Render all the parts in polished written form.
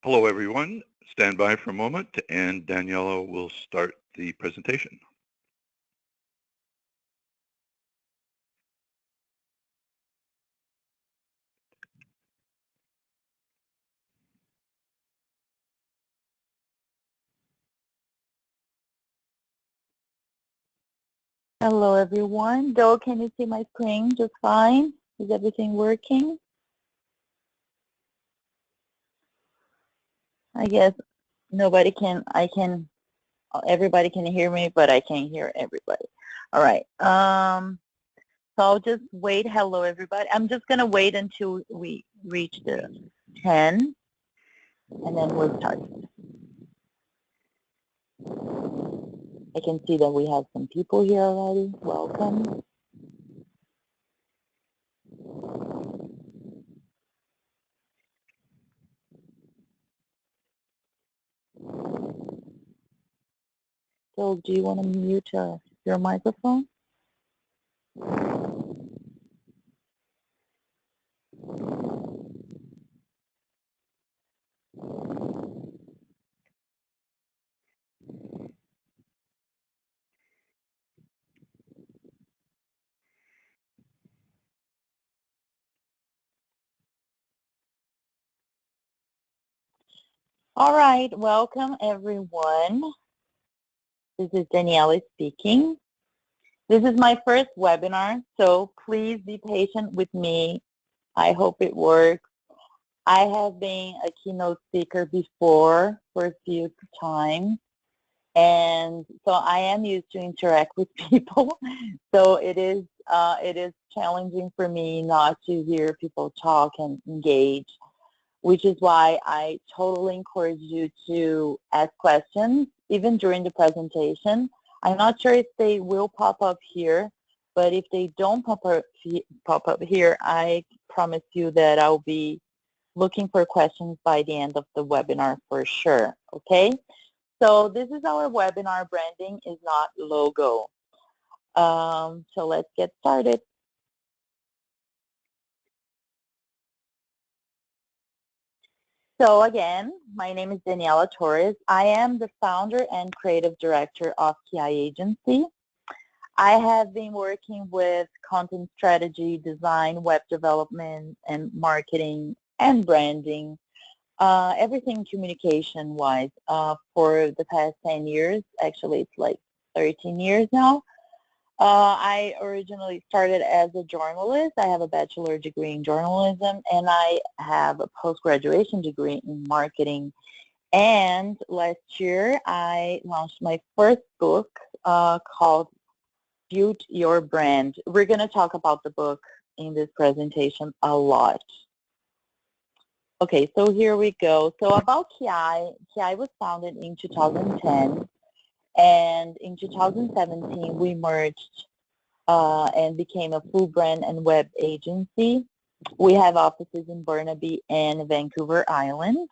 Hello, everyone. Stand by for a moment, and Daniela will start the presentation. Hello, everyone. Joe, can you see my screen just fine? Is everything working? I guess everybody can hear me, but I can't hear everybody. All right. So I'll just wait. Hello, everybody. I'm just going to wait until we reach the 10, and then we'll start. I can see that we have some people here already. Welcome. So do you want to mute your microphone? All right, welcome everyone. This is Daniela speaking. This is my first webinar, so please be patient with me. I hope it works. I have been a keynote speaker before for a few times, and so I am used to interact with people. So it is challenging for me not to hear people talk and engage, which is why I totally encourage you to ask questions, even during the presentation. I'm not sure if they will pop up here, but if they don't pop up here, I promise you that I'll be looking for questions by the end of the webinar for sure, okay? So this is our webinar, Branding is Not Logo. So let's get started. So again, my name is Daniela Torres. I am the founder and creative director of KI Agency. I have been working with content strategy, design, web development, and marketing and branding, everything communication-wise for the past 10 years. Actually, it's like 13 years now. I originally started as a journalist. I have a bachelor degree in journalism, and I have a post-graduation degree in marketing. And last year, I launched my first book called Build Your Brand. We're going to talk about the book in this presentation a lot. Okay, so here we go. So about KI, KI was founded in 2010, and in 2017, we merged and became a full brand and web agency. We have offices in Burnaby and Vancouver Island.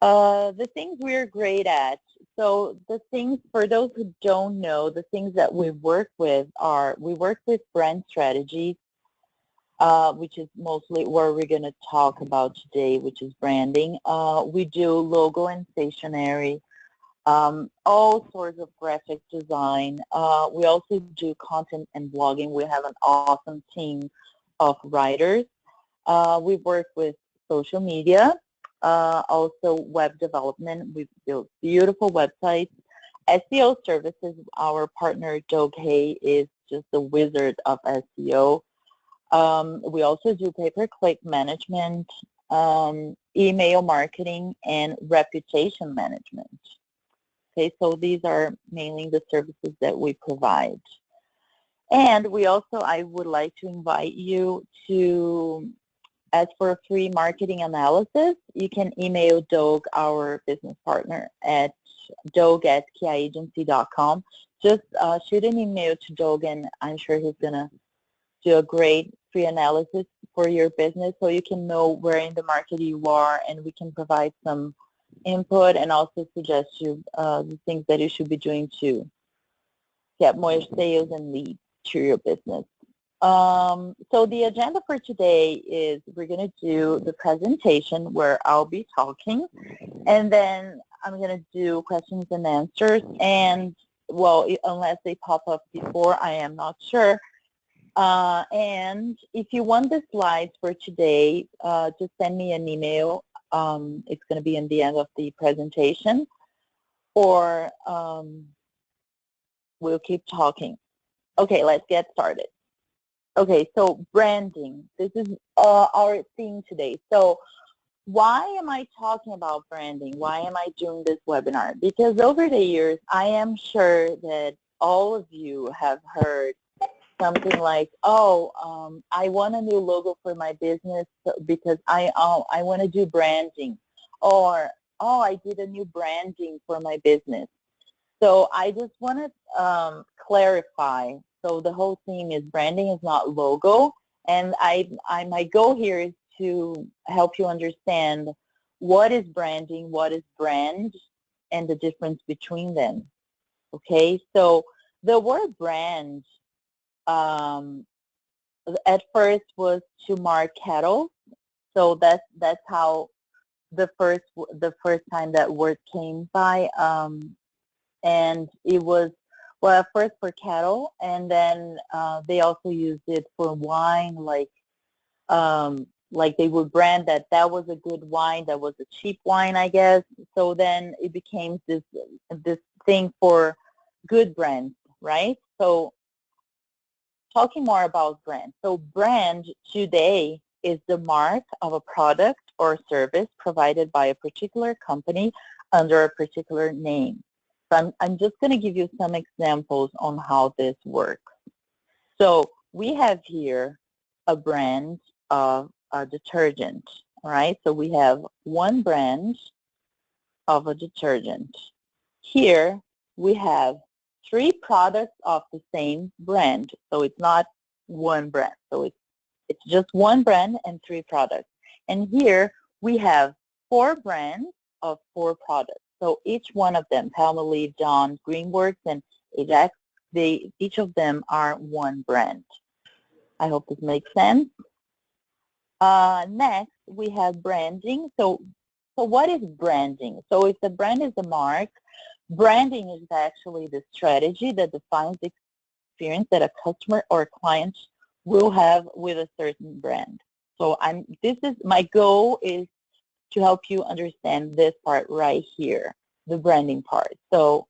The things we're great at. So the things, for those who don't know, the things that we work with are, we work with brand strategies, which is mostly what we're going to talk about today, which is branding. We do logo and stationery, all sorts of graphic design. We also do content and blogging. We have an awesome team of writers. We work with social media, also web development. We build beautiful websites. SEO services, our partner Doug Hay is just a wizard of SEO. We also do pay-per-click management, email marketing, and reputation management. Okay, so these are mainly the services that we provide. And we also, I would like to invite you to ask for a free marketing analysis. You can email Doug, our business partner, at doug@kiagency.com. Just shoot an email to Doug, and I'm sure he's going to do a great free analysis for your business so you can know where in the market you are, and we can provide some input and also suggest you the things that you should be doing to get more sales and leads to your business. So the agenda for today is we're going to do the presentation where I'll be talking, and then I'm going to do questions and answers, and well, unless they pop up before, I am not sure. And if you want the slides for today, just send me an email. It's going to be in the end of the presentation, or we'll keep talking. Okay, let's get started. Okay, so branding. This is our theme today. So why am I talking about branding? Why am I doing this webinar? Because over the years, I am sure that all of you have heard something like, oh, I want a new logo for my business because I want to do branding. Or, oh, I did a new branding for my business. So I just want to clarify. So the whole theme is branding is not logo. And my goal here is to help you understand what is branding, what is brand, and the difference between them. Okay, so the word brand at first was to mark cattle. So that's how the first time that word came by. And it was, well, at first for cattle, and then they also used it for wine, like they would brand that was a good wine, that was a cheap wine, I guess. So then it became this thing for good brands, right? So talking more about brand. So brand today is the mark of a product or service provided by a particular company under a particular name. So I'm just going to give you some examples on how this works. So we have here a brand of a detergent, all right? So we have one brand of a detergent. Here we have 3 products of the same brand. So it's not one brand. So it's just one brand and 3 products. And here we have 4 brands of 4 products. So each one of them, Palmolive, Dawn, Greenworks, and Ajax, each of them are one brand. I hope this makes sense. Next, we have branding. So what is branding? So if the brand is a mark, branding is actually the strategy that defines the experience that a customer or a client will have with a certain brand. So my goal is to help you understand this part right here, the branding part. So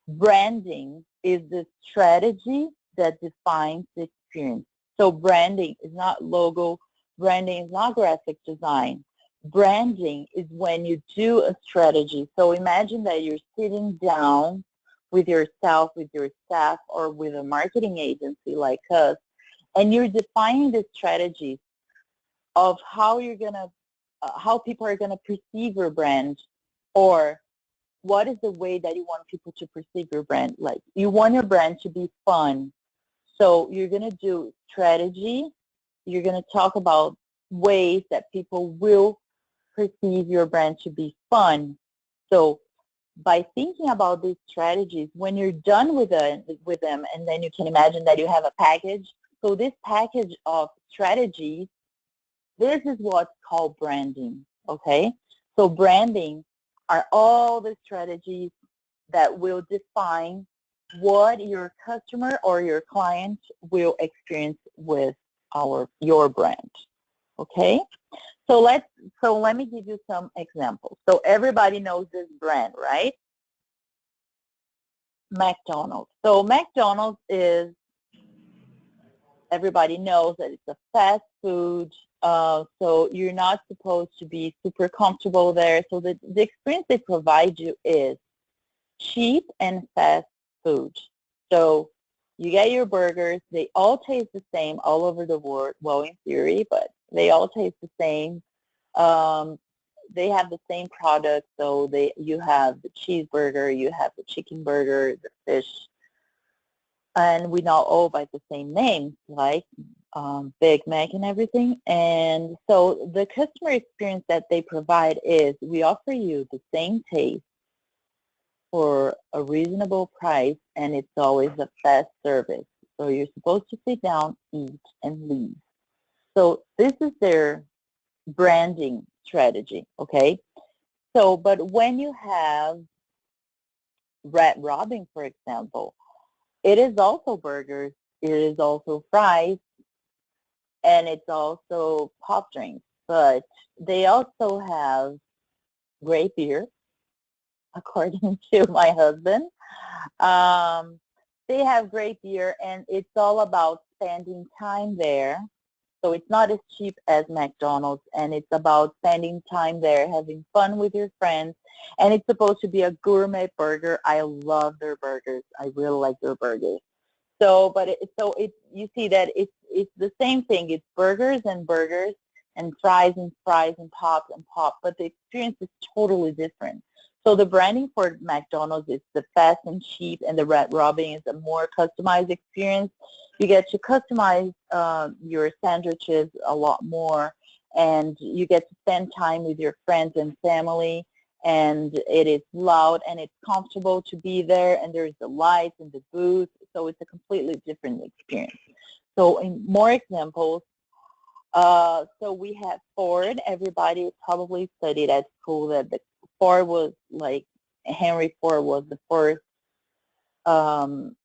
branding is the strategy that defines the experience. So branding is not logo, branding is not graphic design. Branding is when you do a strategy. So imagine that you're sitting down with yourself, with your staff, or with a marketing agency like us, and you're defining the strategies of how you're gonna, how people are gonna perceive your brand, or what is the way that you want people to perceive your brand. Like, you want your brand to be fun. So you're gonna do strategy. You're gonna talk about ways that people will perceive your brand to be fun. So by thinking about these strategies, when you're done with them, and then you can imagine that you have a package. So this package of strategies, this is what's called branding, okay? So branding are all the strategies that will define what your customer or your client will experience with your brand, okay? So let me give you some examples. So everybody knows this brand, right? McDonald's. So McDonald's is, everybody knows that it's a fast food, so you're not supposed to be super comfortable there. So the experience they provide you is cheap and fast food. So you get your burgers. They all taste the same all over the world. Well, in theory, but they all taste the same. They have the same product. So you have the cheeseburger, you have the chicken burger, the fish, and we now all by the same names, like Big Mac and everything. And so the customer experience that they provide is, we offer you the same taste for a reasonable price, and it's always a fast service. So you're supposed to sit down, eat, and leave. So this is their branding strategy, okay? So, but when you have Red Robin, for example, it is also burgers, it is also fries, and it's also pop drinks. But they also have great beer, according to my husband. Um, they have great beer, and it's all about spending time there. So it's not as cheap as McDonald's, and it's about spending time there, having fun with your friends, and it's supposed to be a gourmet burger. I love their burgers. I really like their burgers. So, but you see that it's the same thing. It's burgers and fries and pop, but the experience is totally different. So the branding for McDonald's is the fast and cheap, and the Red Robin is a more customized experience. You get to customize your sandwiches a lot more, and you get to spend time with your friends and family, and it is loud and it's comfortable to be there, and there's the lights and the booth, so it's a completely different experience. So in more examples, so we had Ford. Everybody probably studied at school that the Ford was like, Henry Ford was the first um,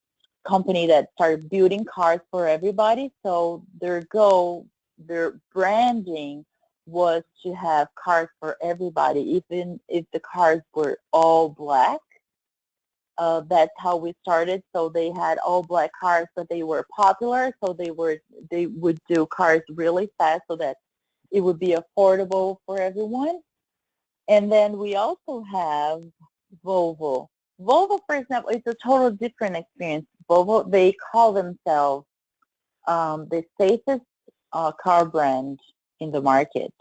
company that started building cars for everybody. So their goal, their branding was to have cars for everybody, even if the cars were all black. That's how we started. So they had all black cars, but they were popular. So they would do cars really fast so that it would be affordable for everyone. And then we also have Volvo. Volvo, for example, is a total different experience. Volvo, they call themselves the safest car brand in the market.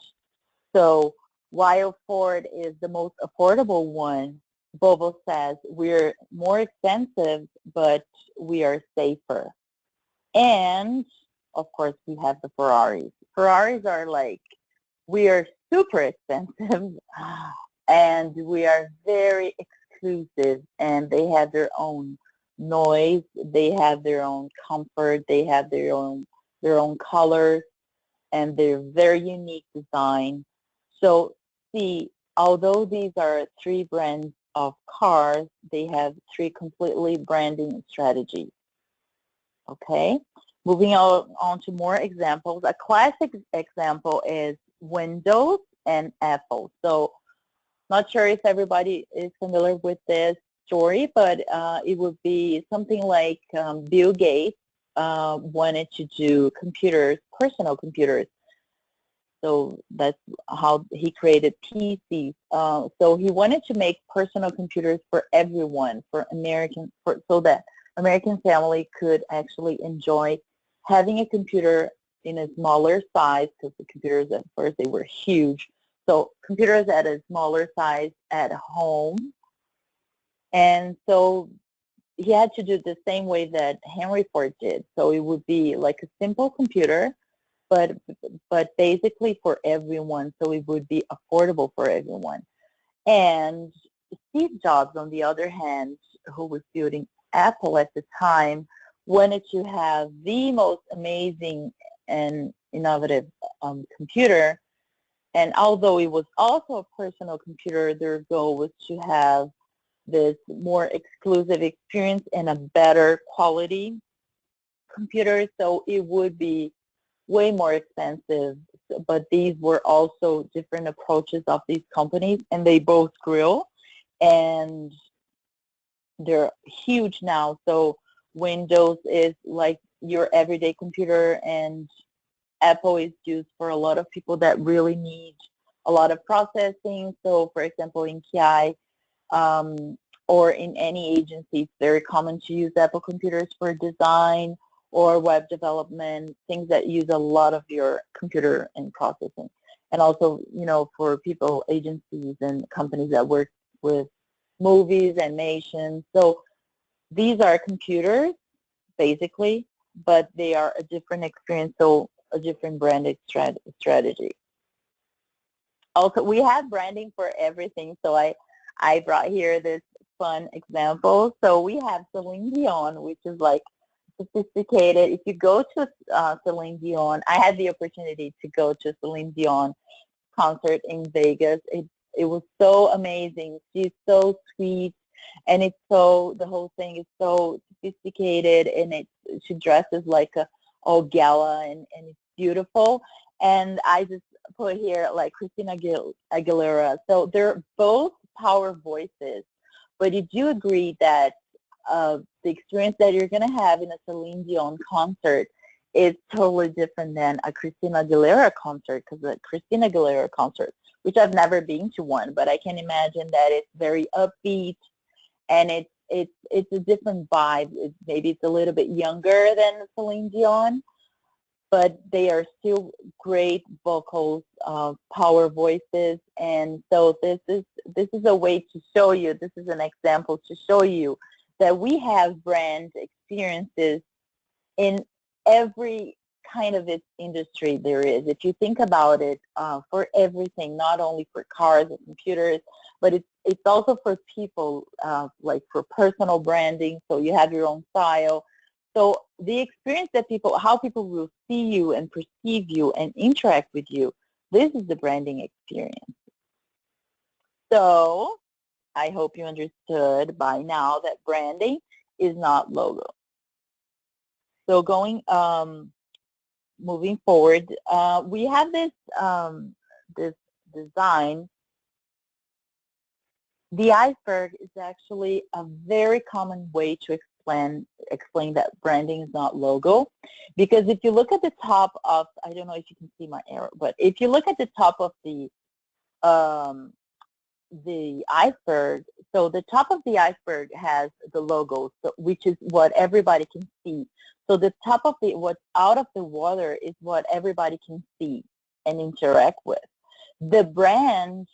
So while Ford is the most affordable one, Volvo says we're more expensive, but we are safer. And of course, we have the Ferraris. Ferraris are like, we are super expensive, and we are very exclusive, and they have their own noise, they have their own comfort, they have their own colors, and their very unique design. So see, although these are three brands of cars, they have three completely branding strategies. Okay, moving on to more examples. A classic example is Windows and Apple. So not sure if everybody is familiar with this story, but it would be something like Bill Gates wanted to do computers, personal computers. So that's how he created PCs. So he wanted to make personal computers for everyone, so that American family could actually enjoy having a computer in a smaller size, because the computers at first, they were huge. So computers at a smaller size at home. And so he had to do it the same way that Henry Ford did. So it would be like a simple computer, but basically for everyone, so it would be affordable for everyone. And Steve Jobs, on the other hand, who was building Apple at the time, wanted to have the most amazing and innovative computer. And although it was also a personal computer, their goal was to have this more exclusive experience and a better quality computer. So it would be way more expensive, but these were also different approaches of these companies, and they both grew, and they're huge now. So Windows is like your everyday computer, and Apple is used for a lot of people that really need a lot of processing. So for example, in KI or in any agency, it's very common to use Apple computers for design or web development, things that use a lot of your computer and processing. And also, for people, agencies and companies that work with movies, animation. So these are computers, basically, but they are a different experience, so a different branded strategy. Also, we have branding for everything, so I brought here this fun example. So we have Celine Dion, which is like sophisticated. If you go to Celine Dion, I had the opportunity to go to Celine Dion concert in Vegas. It was so amazing. She's so sweet, and the whole thing is so sophisticated, and she dresses like a all gala, and it's beautiful. And I just put here like Christina Aguilera. So they're both power voices, but you do agree that the experience that you're going to have in a Celine Dion concert is totally different than a Christina Aguilera concert, because a Christina Aguilera concert, which I've never been to one, but I can imagine that it's very upbeat, and it's a different vibe. Maybe it's a little bit younger than Celine Dion, but they are still great vocals, power voices, and so this is a way to show you. This is an example to show you that we have brand experiences in every kind of its industry there is. If you think about it, for everything, not only for cars and computers, but it's also for people, like for personal branding. So you have your own style. So the experience that how people will see you and perceive you and interact with you, this is the branding experience. So I hope you understood by now that branding is not logo. So moving forward, we have this design. The iceberg is actually a very common way to explain that branding is not logo, because if you look at the top of, I don't know if you can see my arrow, but if you look at the top of the iceberg, so the top of the iceberg has the logo, which is what everybody can see. So the top of what's out of the water is what everybody can see and interact with. The brand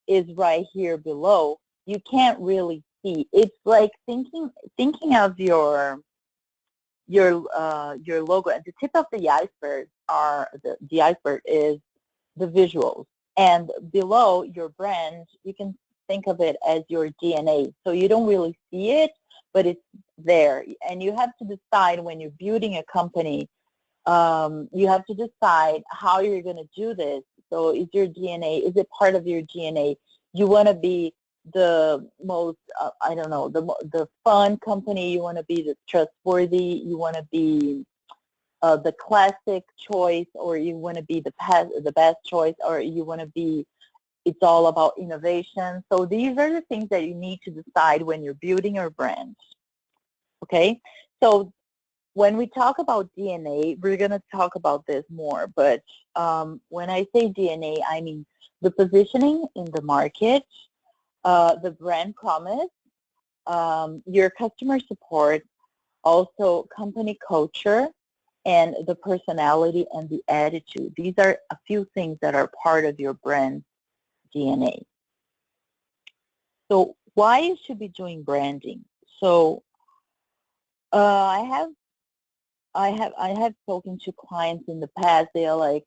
is right here below. You can't really see. It's like thinking of your logo. At the tip of the iceberg the iceberg is the visuals, and below your brand, you can think of it as your DNA. So you don't really see it, but it's there. And you have to decide when you're building a company, you have to decide how you're going to do this. So is it part of your DNA? You want to be the most, I don't know, the fun company. You want to be the trustworthy. You want to be the classic choice, or you want to be the best choice, or you want to be, it's all about innovation. So these are the things that you need to decide when you're building your brand. Okay, so when we talk about DNA, we're going to talk about this more, but when I say DNA, I mean the positioning in the market, the brand promise, your customer support, also company culture, and the personality and the attitude. These are a few things that are part of your brand DNA. So why you should be doing branding? So I have spoken to clients in the past. They are like,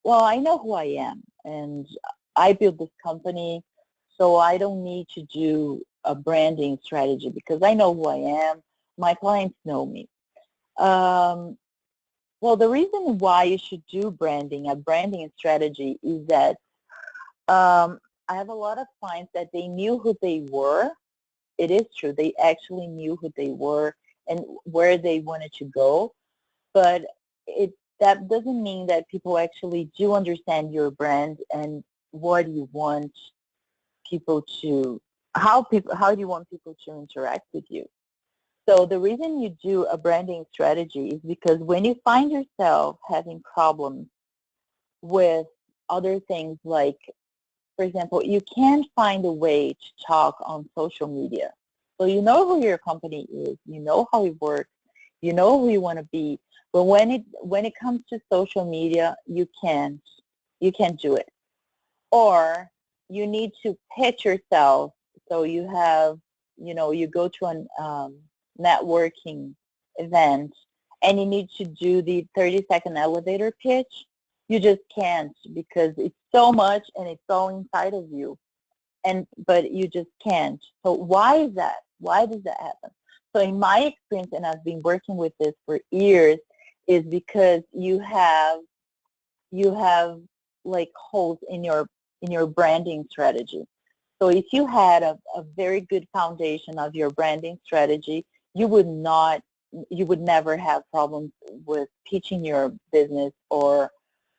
well, I know who I am, and I built this company, so I don't need to do a branding strategy because I know who I am. My clients know me. Well, the reason why you should do a branding strategy, is that I have a lot of clients that they knew who they were. It is true. They actually knew who they were and where they wanted to go. But that doesn't mean that people actually do understand your brand and what you want people to, how do you want people to interact with you. So the reason you do a branding strategy is because when you find yourself having problems with other things, like, for example, you can't find a way to talk on social media. So you know who your company is, you know how it works, you know who you want to be, but when it comes to social media, you can't do it. Or you need to pitch yourself. So you have, you go to a networking event and you need to do the 30-second elevator pitch. You just can't, because it's so much and it's all inside of you, but you just can't. So why is that? Why does that happen? So in my experience, and I've been working with this for years, is because you have like holes in your branding strategy. So if you had a very good foundation of your branding strategy, you would never have problems with pitching your business or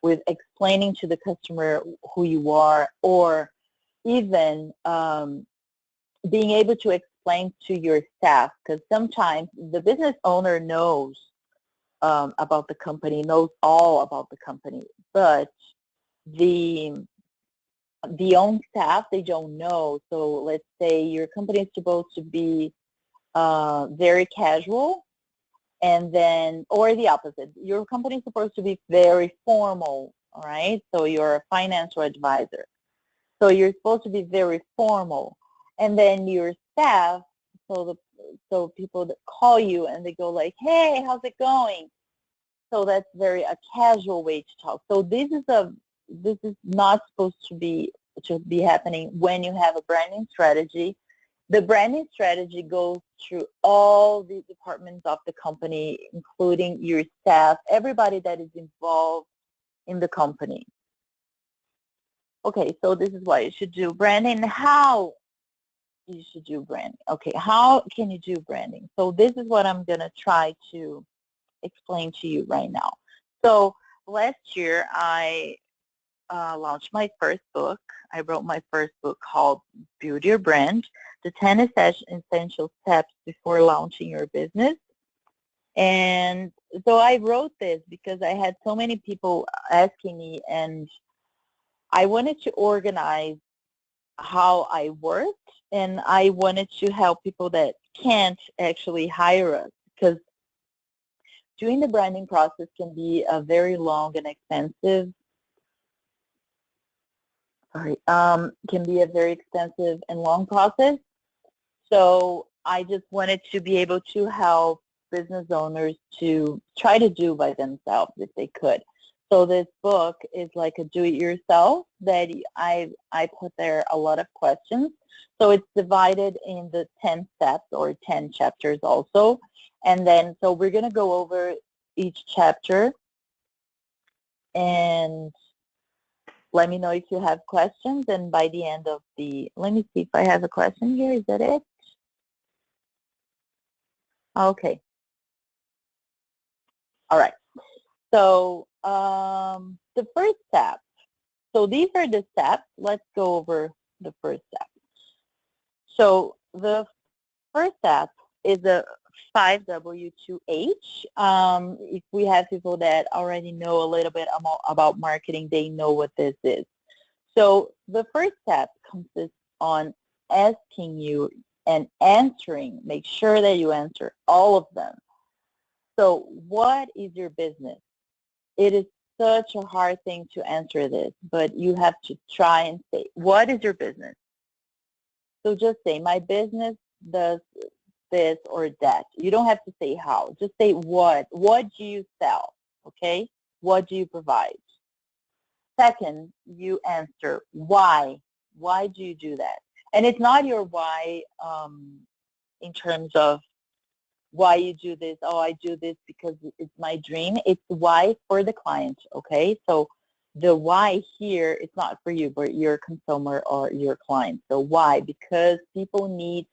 with explaining to the customer who you are, or even being able to explain to your staff, because sometimes the business owner knows about the company, knows all about the company, but the own staff, they don't know. So let's say your company is supposed to be very casual, and then, or the opposite, your company is supposed to be very formal, all right? So you're a financial advisor. So you're supposed to be very formal. And then your staff, so people that call you and they go like, hey, how's it going? So that's a casual way to talk. So this is not supposed to be happening when you have a branding strategy. The branding strategy goes through all the departments of the company, including your staff, everybody that is involved in the company. Okay, so this is what you should do. Branding, how you should do branding. Okay, how can you do branding? So this is what I'm going to try to explain to you right now. So last year, I launched my first book. I wrote my first book called Build Your Brand, the 10 Essential Steps Before Launching Your Business. And so I wrote this because I had so many people asking me, and I wanted to organize how I worked, and I wanted to help people that can't actually hire us, because doing the branding process can be a very long and expensive, can be a very expensive and long process. So I just wanted to be able to help business owners to try to do by themselves if they could. So this book is like a do-it-yourself that I put there a lot of questions. So it's divided in the 10 steps or 10 chapters also. And then, so we're going to go over each chapter, and let me know if you have questions. And by the end of let me see if I have a question here. Is that it? Okay. All right. So the first step, so these are the steps. Let's go over the first step. So the first step is a 5W2H. If we have people that already know a little bit about marketing, they know what this is. So the first step consists on asking you and answering. Make sure that you answer all of them. So what is your business? It is such a hard thing to answer this, but you have to try and say, what is your business? So just say, my business does this or that. You don't have to say how. Just say what. What do you sell? Okay? What do you provide? Second, you answer why. Why do you do that? And it's not your why in terms of why you do this. Oh, I do this because it's my dream. It's why for the client, okay? So the why here, it's not for you, but your consumer or your client. So why? Because people need,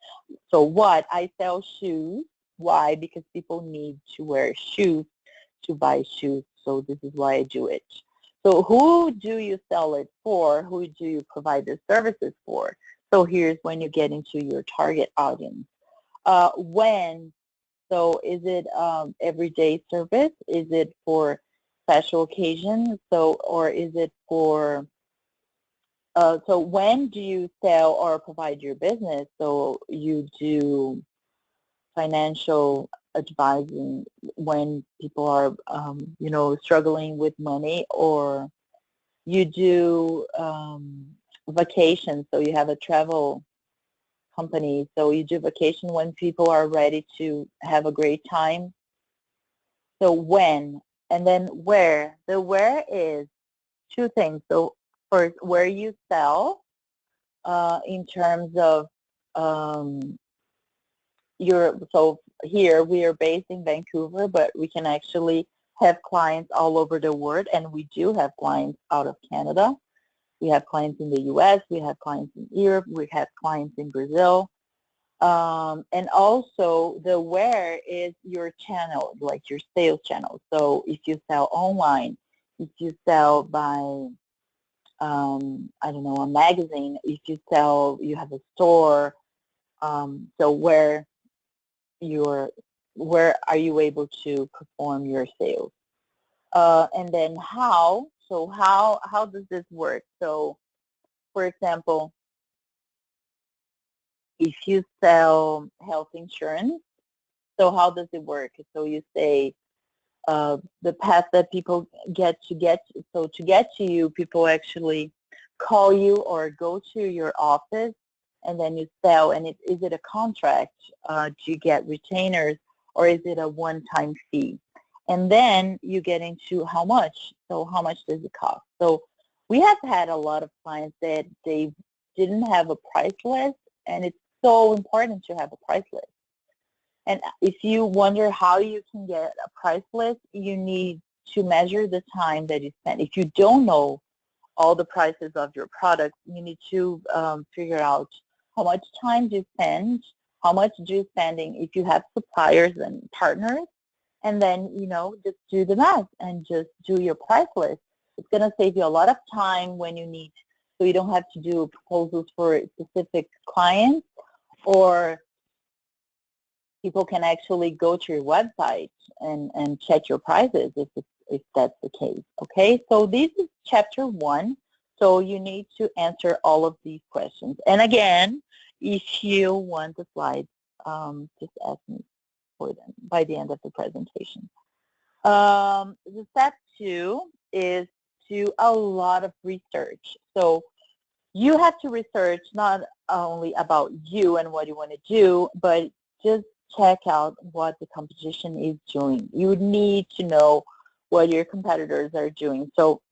so what? I sell shoes. Why? Because people need to wear shoes to buy shoes. So this is why I do it. So who do you sell it for? Who do you provide the services for? So here's when you get into your target audience. When? So is it everyday service? Is it for special occasions? So, or is it for, so when do you sell or provide your business? So you do financial advising when people are, you know, struggling with money, or you do vacations, so you have a travel company, so you do vacation when people are ready to have a great time. So when, and then where. The where is two things. So first, where you sell in terms of your, so here we are based in Vancouver, but we can actually have clients all over the world, and we do have clients out of Canada. We have clients in the U.S., we have clients in Europe, we have clients in Brazil. And also the where is your channel, like your sales channel. So if you sell online, if you sell by, I don't know, a magazine, if you sell, you have a store, so where are you able to perform your sales? And then how, so how does this work? So for example, if you sell health insurance, so how does it work? So you say the path that people so to get to you, people actually call you or go to your office, and then you sell. And is it a contract? Do you get retainers, or is it a one-time fee? And then you get into how much. So how much does it cost? So we have had a lot of clients that they didn't have a price list, and it's so important to have a price list. And if you wonder how you can get a price list, you need to measure the time that you spend. If you don't know all the prices of your products, you need to figure out how much time do you spend, how much do you spending if you have suppliers and partners, and then, you know, just do the math and just do your price list. It's going to save you a lot of time when you need, so you don't have to do proposals for specific clients, or people can actually go to your website and check your prices if that's the case. Okay, so this is chapter 1. So you need to answer all of these questions. And again, if you want the slides, just ask me for them by the end of the presentation. The step 2 is do a lot of research. So you have to research not only about you and what you want to do, but just check out what the competition is doing. You need to know what your competitors are doing. So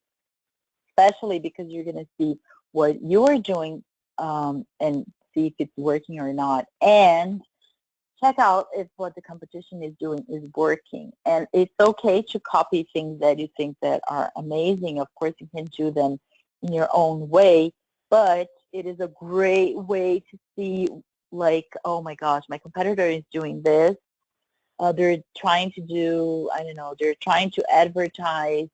especially because you're going to see what you are doing and see if it's working or not. And check out if what the competition is doing is working. And it's okay to copy things that you think that are amazing. Of course, you can do them in your own way, but it is a great way to see, like, oh my gosh, my competitor is doing this. They're trying to do, I don't know, they're trying to advertise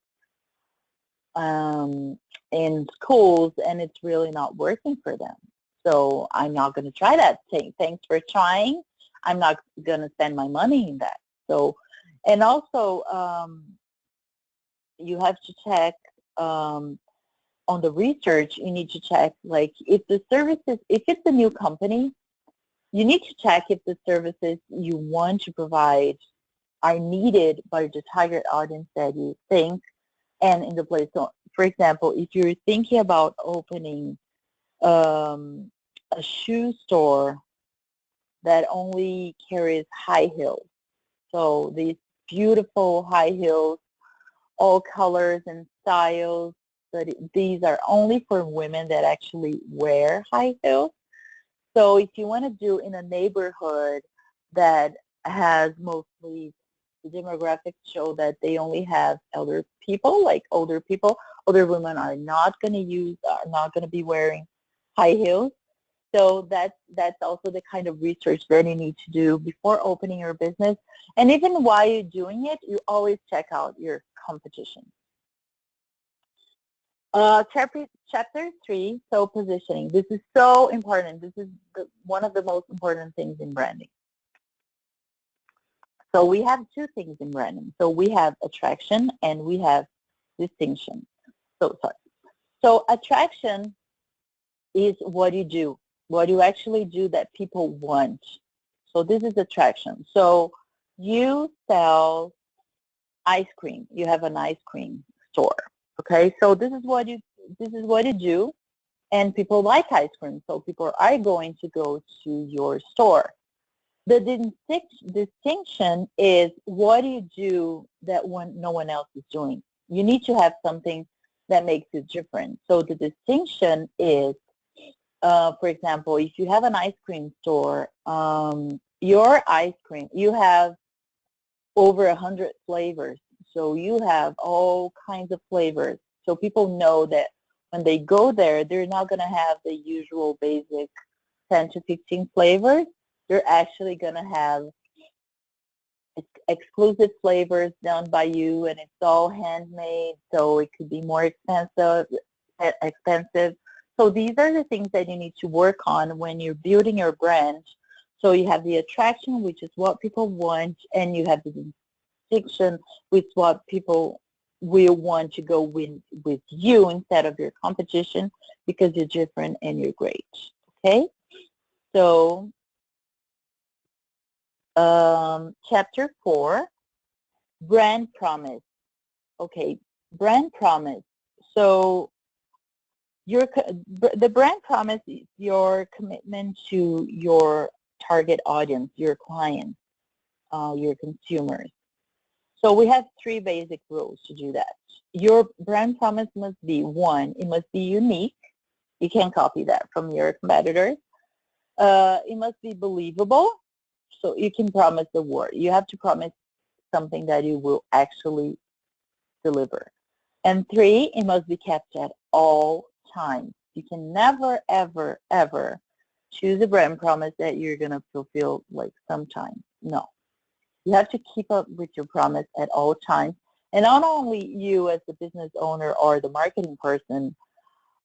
in schools, and it's really not working for them. So I'm not going to try that thing. Thanks for trying. I'm not going to spend my money in that. So, and also you have to check on the research. You need to check, like, if the services, if it's a new company, you need to check if the services you want to provide are needed by the target audience that you think and in the place. So, for example, if you're thinking about opening a shoe store that only carries high heels, so these beautiful high heels, all colors and styles, but these are only for women that actually wear high heels. So if you want to do in a neighborhood that has mostly, the demographics show that they only have elder people, like older people, older women are not going to be wearing high heels. So that's also the kind of research that you need to do before opening your business. And even while you're doing it, you always check out your competition. Chapter 3, so positioning. This is so important. This is one of the most important things in branding. So we have 2 things in branding. So we have attraction and we have distinction. So attraction is what you do, what you actually do that people want. So this is attraction. So you sell ice cream. You have an ice cream store. Okay, so this is what you do, and people like ice cream, so people are going to go to your store. The distinction is what do you do that no one else is doing. You need to have something that makes you different. So the distinction is, for example, if you have an ice cream store, your ice cream, you have over 100 flavors. So you have all kinds of flavors. So people know that when they go there, they're not going to have the usual basic 10 to 15 flavors. They're actually going to have exclusive flavors done by you, and it's all handmade, so it could be more expensive. So these are the things that you need to work on when you're building your brand. So you have the attraction, which is what people want, and you have the distinction, which is what people will want to go with you instead of your competition, because you're different and you're great. Okay? So chapter 4, brand promise. Okay, brand promise. So the brand promise is your commitment to your target audience, your clients, your consumers. So we have 3 basic rules to do that. Your brand promise must be, 1, it must be unique. You can't copy that from your competitors. It must be believable. So you can promise the word. You have to promise something that you will actually deliver. And 3, it must be kept at all times. You can never, ever, ever choose a brand promise that you're going to fulfill like sometime. No. You have to keep up with your promise at all times. And not only you as the business owner or the marketing person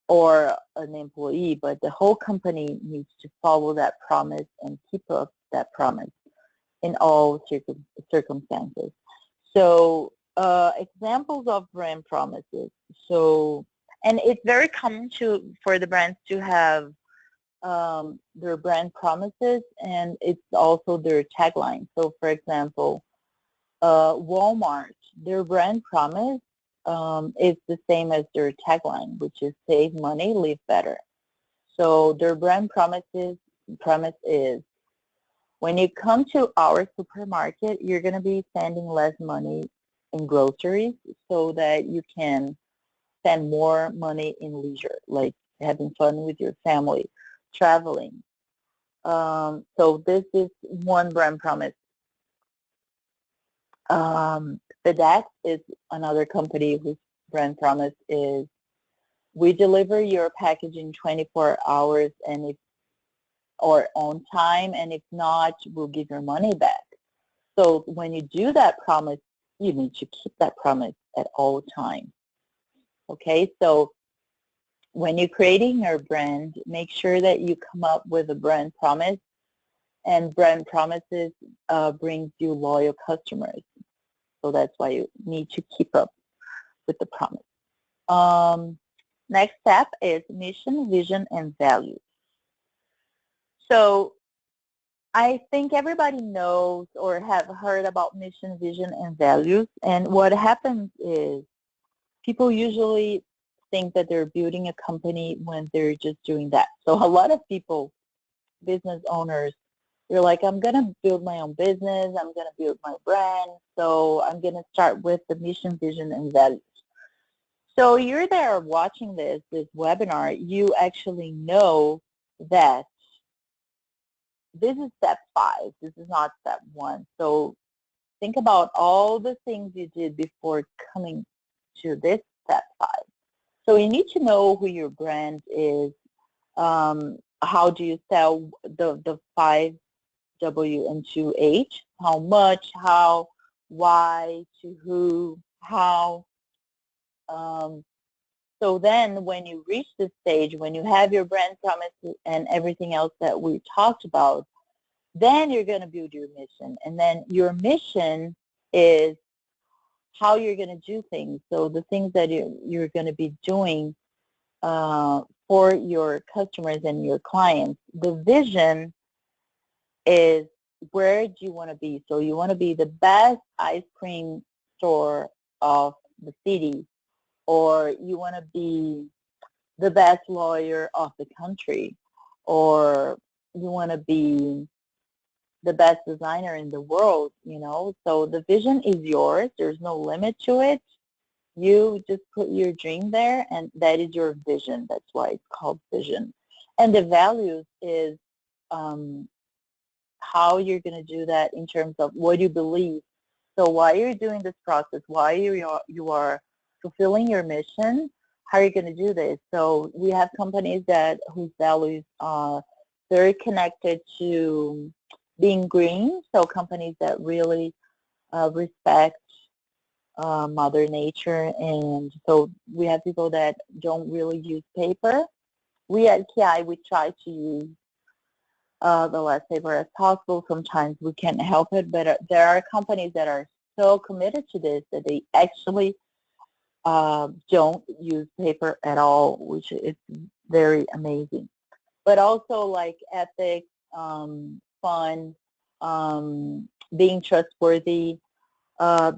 or an employee, but the whole company needs to follow that promise and keep up that promise in all circumstances. So examples of brand promises. So, and it's very common for the brands to have their brand promises, and it's also their tagline. So, for example, Walmart, their brand promise is the same as their tagline, which is save money, live better. So their brand premise is, when you come to our supermarket, you're going to be spending less money in groceries so that you can spend more money in leisure, like having fun with your family, traveling. So this is one brand promise. FedEx is another company whose brand promise is, we deliver your package in 24 hours and or on time, and if not, we'll give your money back. So when you do that promise, you need to keep that promise at all times. Okay, so when you're creating your brand, make sure that you come up with a brand promise, and brand promises brings you loyal customers. So that's why you need to keep up with the promise. Next step is mission, vision, and values. So I think everybody knows or have heard about mission, vision, and values. And what happens is people usually think that they're building a company when they're just doing that. So a lot of people, business owners, they're like, I'm going to build my own business. I'm going to build my brand. So I'm going to start with the mission, vision, and values. So you're there watching this webinar. You actually know that this is step 5. This is not step 1. So think about all the things you did before coming to this step 5. So you need to know who your brand is. How do you sell the 5 W and 2 H? How much, how, why, to who, how. So then when you reach this stage, when you have your brand promise and everything else that we talked about, then you're going to build your mission. And then your mission is how you're going to do things. So the things that you're going to be doing for your customers and your clients. The vision is, where do you want to be? So you want to be the best ice cream store of the city, or you want to be the best lawyer of the country, or you want to be the best designer in the world, you know. So the vision is yours. There's no limit to it. You just put your dream there, and that is your vision. That's why it's called vision. And the values is how you're going to do that in terms of what you believe. So why you're doing this process, why you are fulfilling your mission, how are you going to do this? So we have companies whose values are very connected to being green, so companies that really respect Mother Nature, and so we have people that don't really use paper. We at KI, we try to use the less paper as possible. Sometimes we can't help it, but there are companies that are so committed to this that they actually don't use paper at all, which is very amazing. But also like ethics, fun, being trustworthy,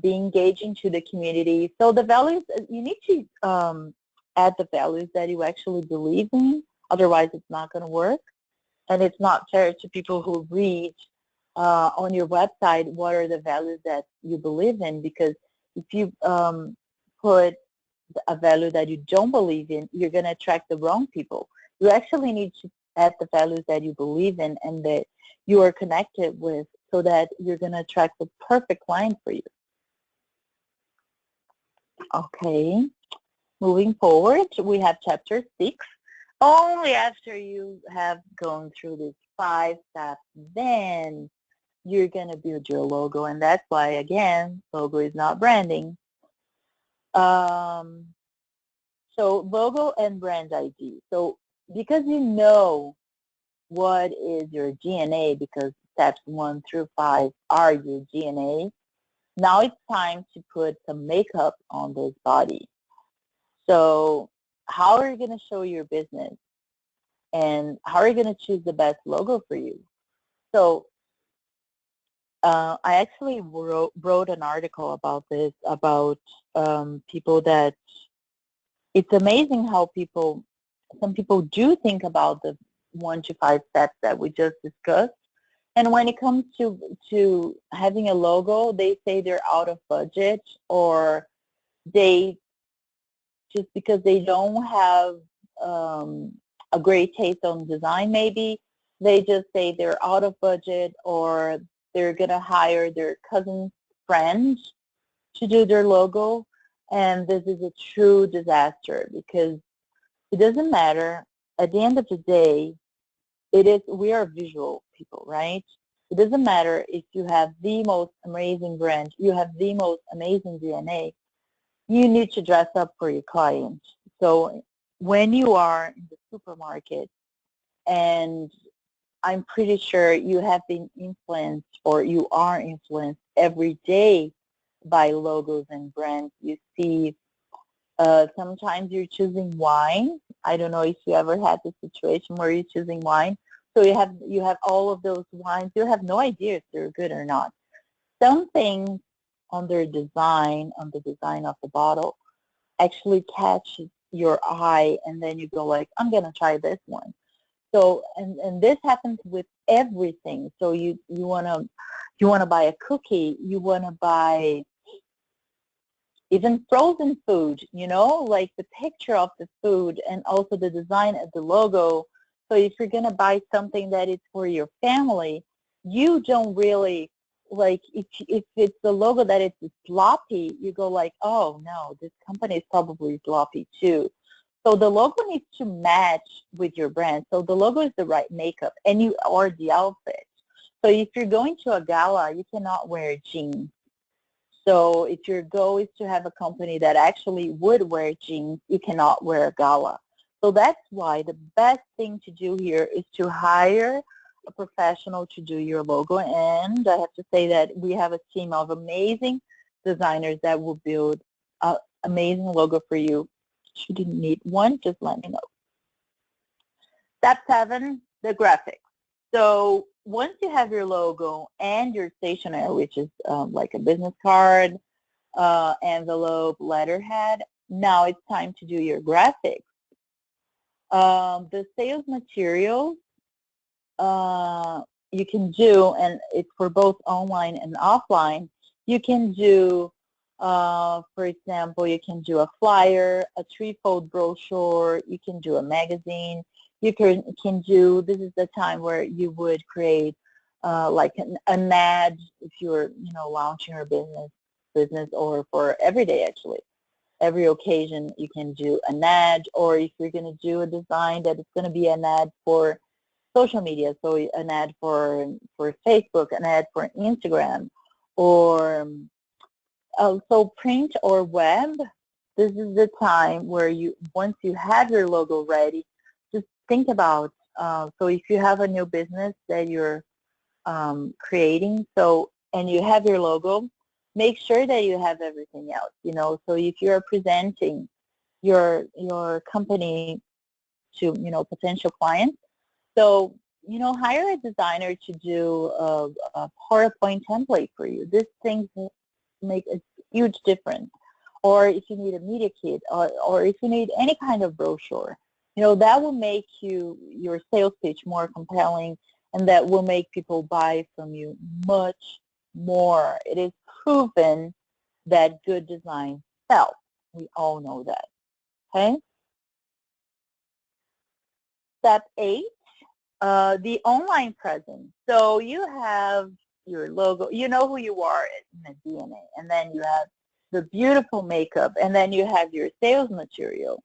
being engaging to the community. So the values, you need to add the values that you actually believe in, otherwise it's not going to work. And it's not fair to people who read on your website what are the values that you believe in, because if you put a value that you don't believe in, you're going to attract the wrong people. You actually need to add the values that you believe in and that you are connected with, so that you're going to attract the perfect client for you. Okay, moving forward, we have chapter 6. Only after you have gone through these 5 steps, then you're going to build your logo. And that's why, again, logo is not branding. So logo and brand ID. So because you know what is your DNA, because steps 1 through 5 are your DNA, now it's time to put some makeup on this body. So how are you going to show your business? And how are you going to choose the best logo for you? So I actually wrote an article about this, about people that, it's amazing how some people do think about the 1 to 5 steps that we just discussed. And when it comes to having a logo, they say they're out of budget, or they, just because they don't have a great taste on design maybe, they just say they're out of budget, or they're going to hire their cousin's friend to do their logo. And this is a true disaster, because it doesn't matter. At the end of the day, we are visual people, right? It doesn't matter if you have the most amazing brand, you have the most amazing DNA, you need to dress up for your client. So when you are in the supermarket, and I'm pretty sure you have been influenced, or you are influenced every day by logos and brands. You see, sometimes you're choosing wine. I don't know if you ever had this situation where you're choosing wine. So you have all of those wines. You have no idea if they're good or not. Some things on the design of the bottle actually catches your eye, and then you go like, I'm going to try this one. So, and this happens with everything. So you want to buy a cookie, you want to buy even frozen food, like the picture of the food and also the design of the logo. So if you're going to buy something that is for your family, you don't really, like, if it's the logo that it's sloppy, you go like, oh no, this company is probably sloppy too. So the logo needs to match with your brand. So the logo is the right makeup, or the outfit. So if you're going to a gala, you cannot wear jeans. So if your goal is to have a company that actually would wear jeans, you cannot wear a gala. So that's why the best thing to do here is to hire a professional to do your logo. And I have to say that we have a team of amazing designers that will build an amazing logo for you. Should you need one, just let me know. Step 7, the graphics. So once you have your logo and your stationery, which is like a business card, envelope, letterhead, now it's time to do your graphics. The sales materials you can do, and it's for both online and offline. You can do, for example, you can do a flyer, a 3-fold brochure, you can do a magazine, you can do, this is the time where you would create like an ad if you're, launching your business, or for every day actually. Every occasion you can do an ad, or if you're going to do a design that it's going to be an ad for social media, so an ad for Facebook, an ad for Instagram, or so print or web. This is the time where once you have your logo ready, just think about, so if you have a new business that you're creating, and you have your logo, make sure that you have everything else, so if you're presenting your company to, potential clients, so, hire a designer to do a PowerPoint template for you. These things make a huge difference. Or if you need a media kit, or if you need any kind of brochure, that will make your sales pitch more compelling, and that will make people buy from you much more. It is proven that good design sells. We all know that. Okay? Step 8, the online presence. So you have your logo, you know who you are in the DNA, and then you have the beautiful makeup, and then you have your sales material.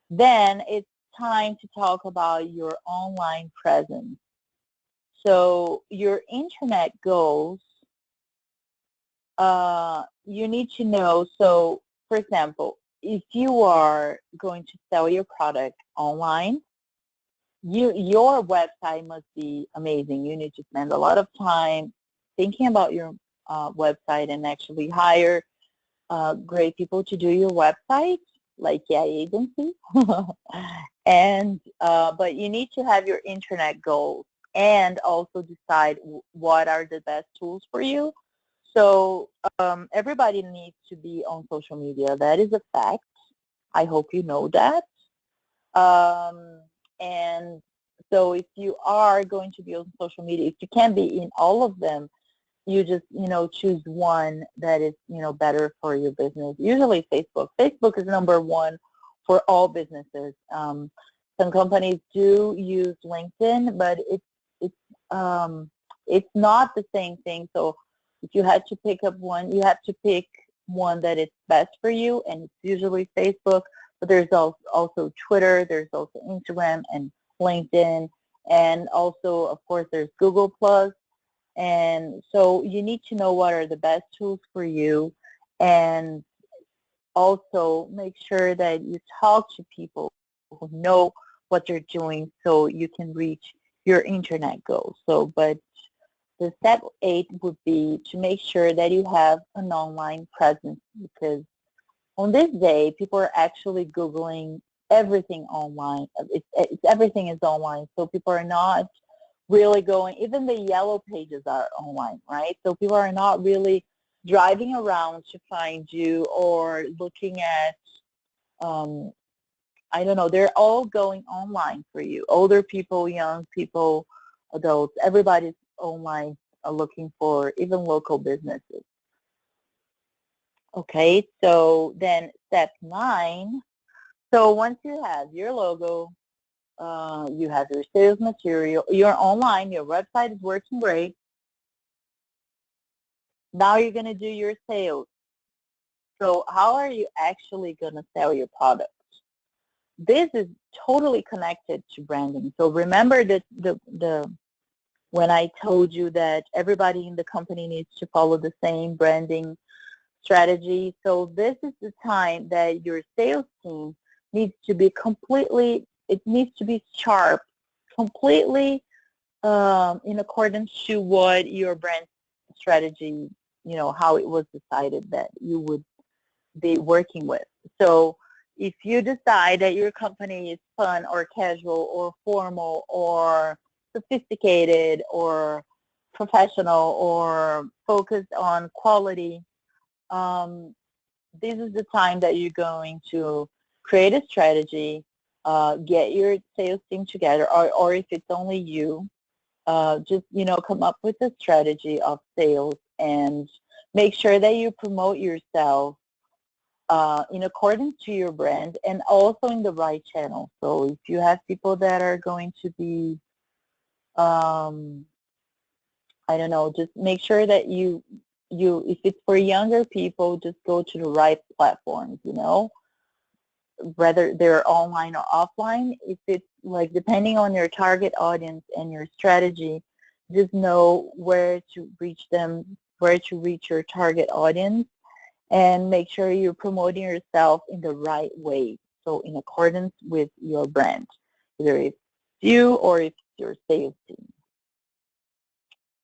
Then it's time to talk about your online presence. So your internet goals, you need to know. So for example, if you are going to sell your product online, your website must be amazing. You need to spend a lot of time thinking about your website, and actually hire great people to do your website, like agency. And but you need to have your internet goals, and also decide what are the best tools for you. So everybody needs to be on social media. That is a fact. I hope you know that. And so if you are going to be on social media, if you can be in all of them, you just, choose one that is, better for your business. Usually Facebook. Facebook is number one for all businesses. Some companies do use LinkedIn, but it's not the same thing. So if you had to pick up one, you have to pick one that is best for you, and it's usually Facebook. But there's also Twitter, there's also Instagram and LinkedIn, and also, of course, there's Google+. And so you need to know what are the best tools for you, and also make sure that you talk to people who know what they're doing, so you can reach your internet goals. So, but the step 8 would be to make sure that you have an online presence, because on this day, people are actually Googling everything online. Everything is online, so people are not really going, even the yellow pages are online, right? So people are not really driving around to find you, or looking at, I don't know, they're all going online for you. Older people, young people, adults, everybody's online looking for even local businesses. Okay, so then step 9. So once you have your logo, you have your sales material, you're online, your website is working great. Now you're going to do your sales. So how are you actually going to sell your product? This is totally connected to branding. So remember that when I told you that everybody in the company needs to follow the same branding strategy. So this is the time that your sales team needs to be it needs to be sharp, completely in accordance to what your brand strategy, how it was decided that you would be working with. So if you decide that your company is fun or casual or formal or sophisticated or professional or focused on quality, this is the time that you're going to create a strategy, get your sales team together, or if it's only you, just, come up with a strategy of sales, and make sure that you promote yourself in accordance to your brand, and also in the right channel. So if you have people that are going to be I don't know, just make sure that you, if it's for younger people, just go to the right platforms, you know, whether they're online or offline. If it's like, depending on your target audience and your strategy, just know where to reach them, where to reach your target audience, and make sure you're promoting yourself in the right way. So in accordance with your brand, either it's you or it's your sales team.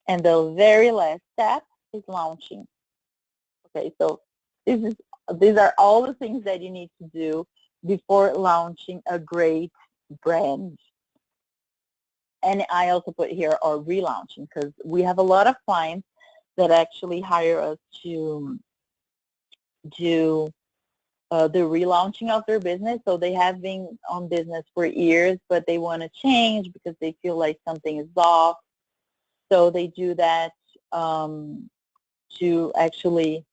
And the very last step is launching. Okay, so these are all the things that you need to do before launching a great brand. And I also put here, or relaunching, because we have a lot of clients that actually hire us to do the relaunching of their business. So they have been on business for years, but they want to change because they feel like something is off. So they do that to actually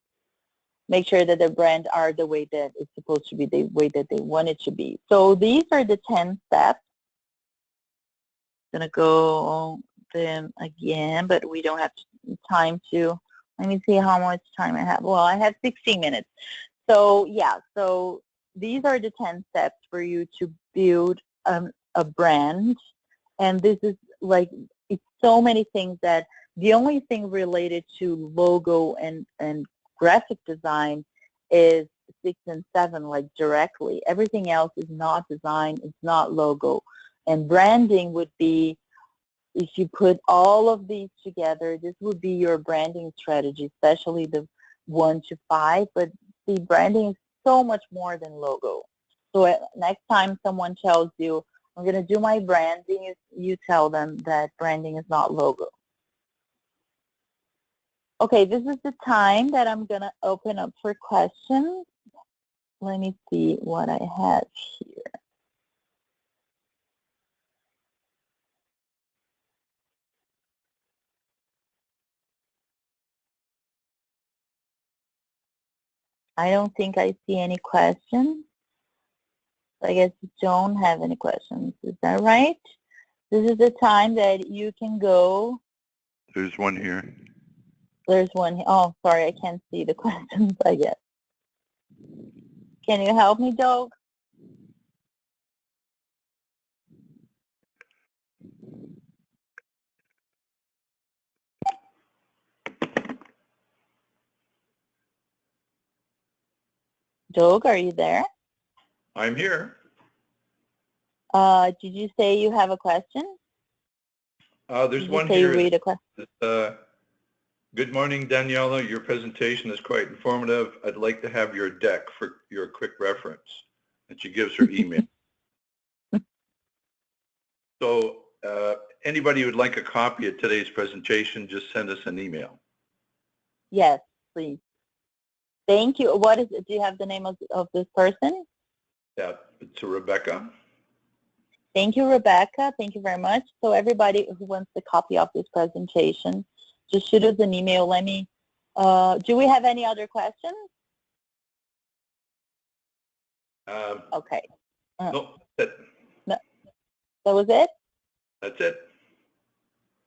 make sure that their brand are the way that it's supposed to be, the way that they want it to be. So these are the 10 steps. I'm going to go them again, but we don't have time to. Let me see how much time I have. Well, I have 16 minutes. So yeah, so these are the 10 steps for you to build a brand. And this is like, it's so many things that the only thing related to logo and graphic design is 6 and 7, like directly. Everything else is not design, it's not logo. And branding would be, if you put all of these together, this would be your branding strategy, especially the 1 to 5. But see, branding is so much more than logo. So next time someone tells you, I'm going to do my branding, you tell them that branding is not logo. Okay, this is the time that I'm going to open up for questions. Let me see what I have here. I don't think I see any questions. I guess you don't have any questions. Is that right? This is the time that you can go. There's one here. There's one. Oh, sorry, I can't see the questions, I guess. Can you help me, Doug? Doug, are you there? I'm here. Did you say you have a question? There's one here. Read a question? Good morning, Daniela. Your presentation is quite informative. I'd like to have your deck for your quick reference. And she gives her email. So anybody who would like a copy of today's presentation, just send us an email. Yes, please. Thank you. What is it? Do you have the name of this person? Yeah, it's Rebecca. Thank you, Rebecca. Thank you very much. So everybody who wants a copy of this presentation, just shoot us an email. Let me, do we have any other questions? Okay. No, that's it. No, that was it? That's it.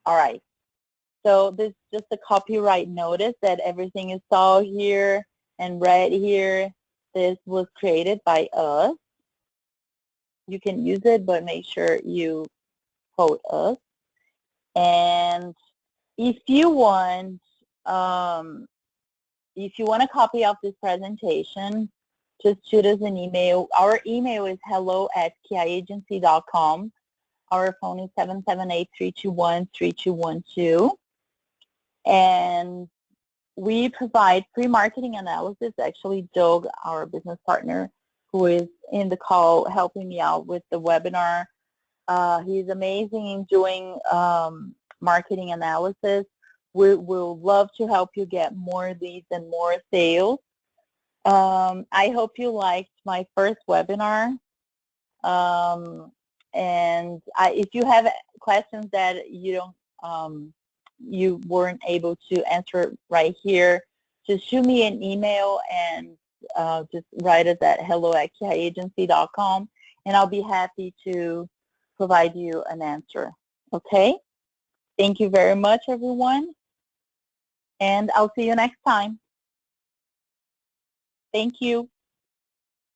All right. So this is just a copyright notice that everything is all here and right here. This was created by us. You can use it, but make sure you quote us. And if you want a copy of this presentation, just shoot us an email. Our email is hello@kiagency.com. Our phone is 778-321-3212. And we provide pre-marketing analysis. Actually, Doug, our business partner, who is in the call helping me out with the webinar, he's amazing in doing marketing analysis. We'll love to help you get more leads and more sales. I hope you liked my first webinar. And if you have questions that you weren't able to answer right here, just shoot me an email and just write us at hello@kiagency.com, and I'll be happy to provide you an answer. Okay? Thank you very much, everyone. And I'll see you next time. Thank you.